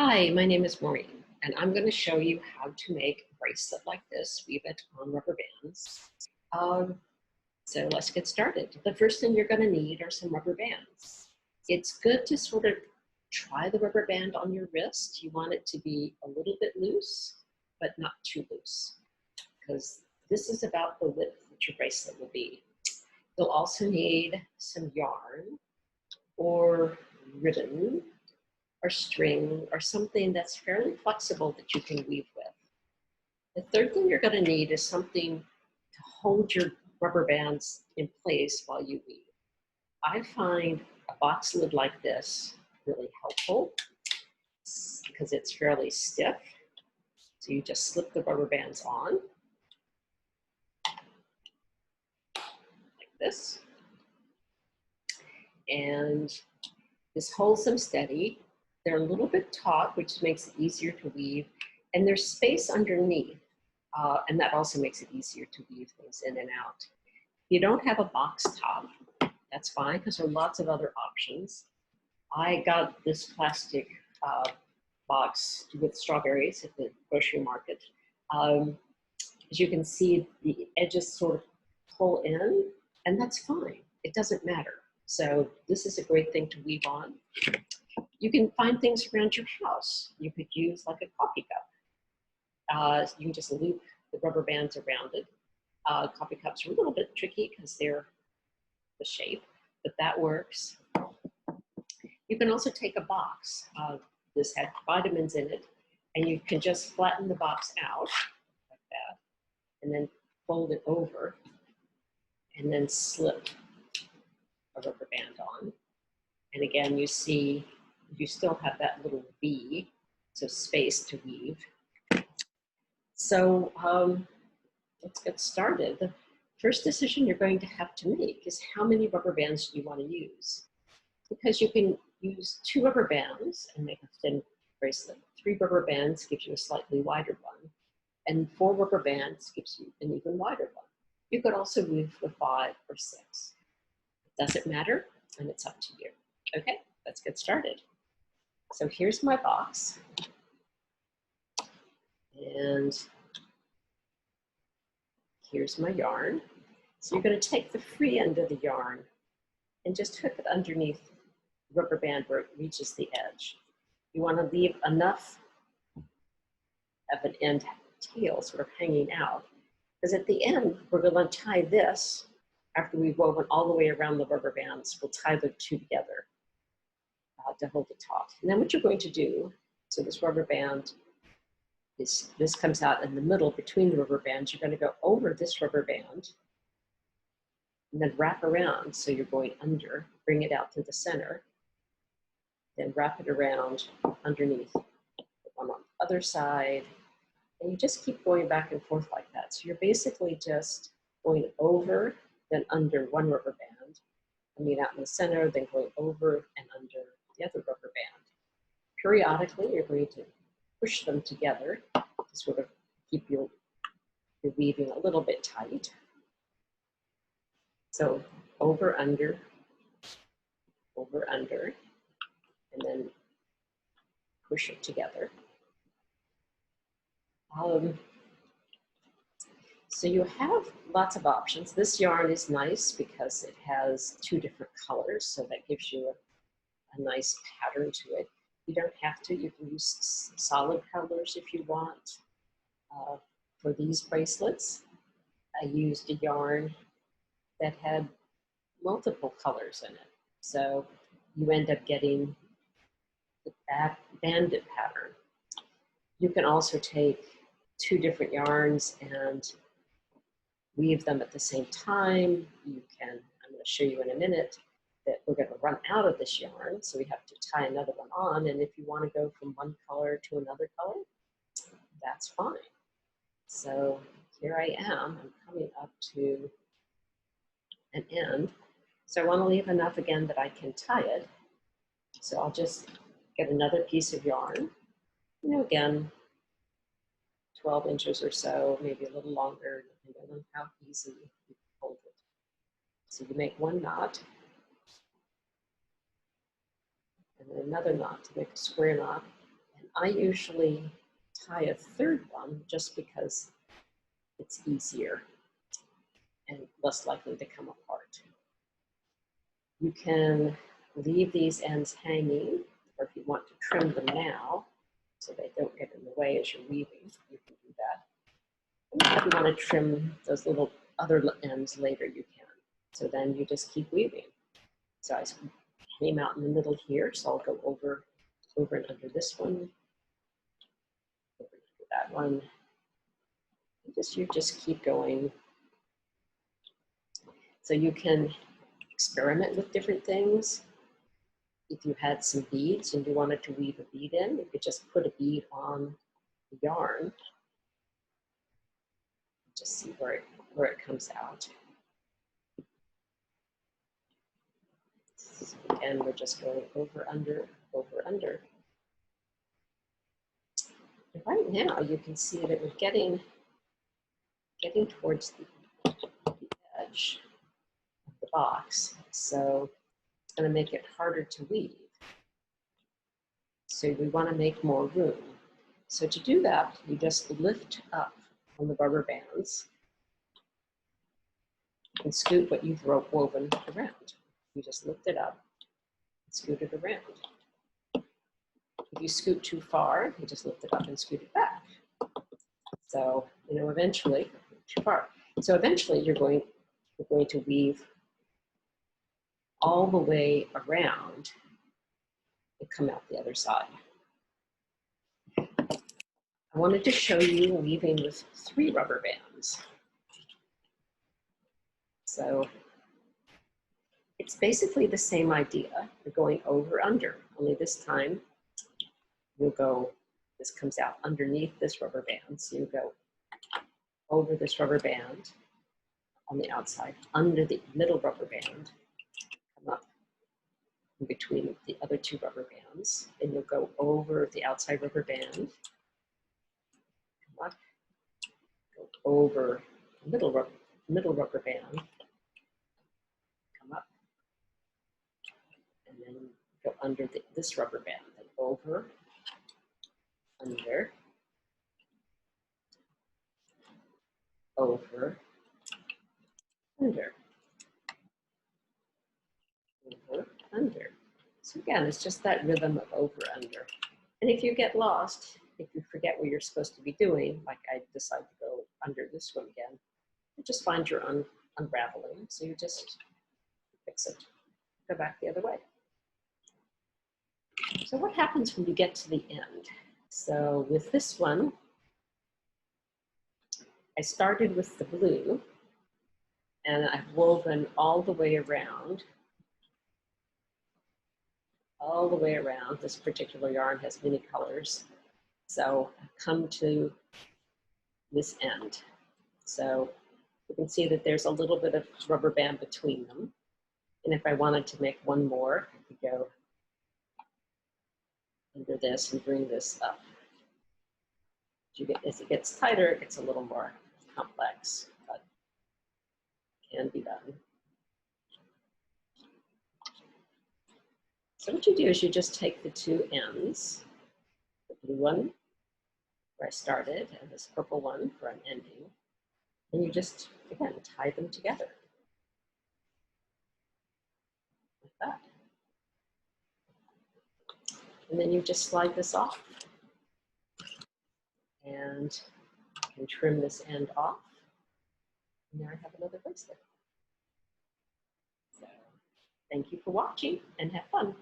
Hi, my name is Maureen, and I'm going to show you how to make a bracelet like this, weave it on rubber bands. So let's get started. The first thing you're going to need are some rubber bands. It's good to sort of try the rubber band on your wrist. You want it to be a little bit loose, but not too loose, because this is about the width that your bracelet will be. You'll also need some yarn or ribbon or string or something that's fairly flexible that you can weave with. The third thing you're going to need is something to hold your rubber bands in place while you weave. I find a box lid like this really helpful because it's fairly stiff. So you just slip the rubber bands on like this. And this holds them steady. They're a little bit taut, which makes it easier to weave. And there's space underneath, and that also makes it easier to weave things in and out. If you don't have a box top, that's fine, because there are lots of other options. I got this plastic box with strawberries at the grocery market. As you can see, the edges sort of pull in, and that's fine. It doesn't matter. So this is a great thing to weave on. You can find things around your house. You could use like a coffee cup. You can just loop the rubber bands around it. Coffee cups are a little bit tricky because they're the shape, but that works. You can also take a box. This has vitamins in it, and you can just flatten the box out like that, and then fold it over, and then slip a rubber band on. And again, you see, you still have that little V, so space to weave. So let's get started. The first decision you're going to have to make is how many rubber bands do you want to use? Because you can use 2 rubber bands and make a thin bracelet. 3 rubber bands gives you a slightly wider one, and 4 rubber bands gives you an even wider one. You could also weave with 5 or 6. It doesn't matter, and it's up to you. Okay, let's get started. So here's my box, and here's my yarn. So you're going to take the free end of the yarn and just hook it underneath the rubber band where it reaches the edge. You want to leave enough of an end tail sort of hanging out, because at the end we're going to tie this. After we've woven all the way around the rubber bands, we'll tie the 2 together to hold it taut. And then what you're going to do, so this rubber band, this comes out in the middle between the rubber bands. You're going to go over this rubber band and then wrap around. So you're going under, bring it out to the center, then wrap it around underneath the one on the other side. And you just keep going back and forth like that. So you're basically just going over, then under one rubber band, coming out in the center, then going over and under the other rubber band. Periodically, you're going to push them together to sort of keep your weaving a little bit tight. So over, under, and then push it together. So you have lots of options. This yarn is nice because it has 2 different colors, so that gives you a nice pattern to it. You don't have to. You can use solid colors if you want. For these bracelets, I used a yarn that had multiple colors in it. So you end up getting the banded pattern. You can also take 2 different yarns and weave them at the same time. You can, I'm going to show you in a minute, that we're going to run out of this yarn, so we have to tie another one on. And if you want to go from one color to another color, that's fine. So here I am. I'm coming up to an end. So I want to leave enough again that I can tie it. So I'll just get another piece of yarn. You know, again, 12 inches or so, maybe a little longer, depending on how easy you can hold it. So you make 1 knot, and then another knot to make a square knot, and I usually tie a third one just because it's easier and less likely to come apart. You can leave these ends hanging, or if you want to trim them now so they don't get in the way as you're weaving, you can do that. And if you want to trim those little other ends later, you can. So then you just keep weaving. So I came out in the middle here, so I'll go over and under this one, over and under that one. You just keep going. So you can experiment with different things. If you had some beads and you wanted to weave a bead in, you could just put a bead on the yarn. Just see where it comes out. So again, we're just going over, under, over, under. And right now, you can see that we're getting towards the edge of the box. So it's going to make it harder to weave. So we want to make more room. So to do that, you just lift up on the rubber bands and scoot what you've woven around. You just lift it up and scoot it around. If you scoot too far, you just lift it up and scoot it back. So, eventually, too far. So eventually you're going to weave all the way around and come out the other side. I wanted to show you weaving with 3 rubber bands. So it's basically the same idea. You're going over, under, only this time this comes out underneath this rubber band. So you go over this rubber band on the outside, under the middle rubber band, come up in between the other 2 rubber bands. Then you'll go over the outside rubber band, come up, go over the middle rubber band, come up, and then go under this rubber band, then over, under, over, under, over, under. So again, it's just that rhythm of over, under. And if you get lost, if you forget what you're supposed to be doing, like I decide to go under this one again, you just find your unraveling. So you just fix it, go back the other way. So what happens when you get to the end? So with this one, I started with the blue and I've woven all the way around. All the way around. This particular yarn has many colors. So I've come to this end. So you can see that there's a little bit of rubber band between them. And if I wanted to make one more, I could go under this and bring this up. As it gets tighter, it gets a little more complex, but it can be done. So what you do is you just take the 2 ends, the blue one where I started and this purple one where I'm ending, and you just, again, tie them together like that. And then you just slide this off. And I can trim this end off. And now I have another bracelet. So thank you for watching and have fun.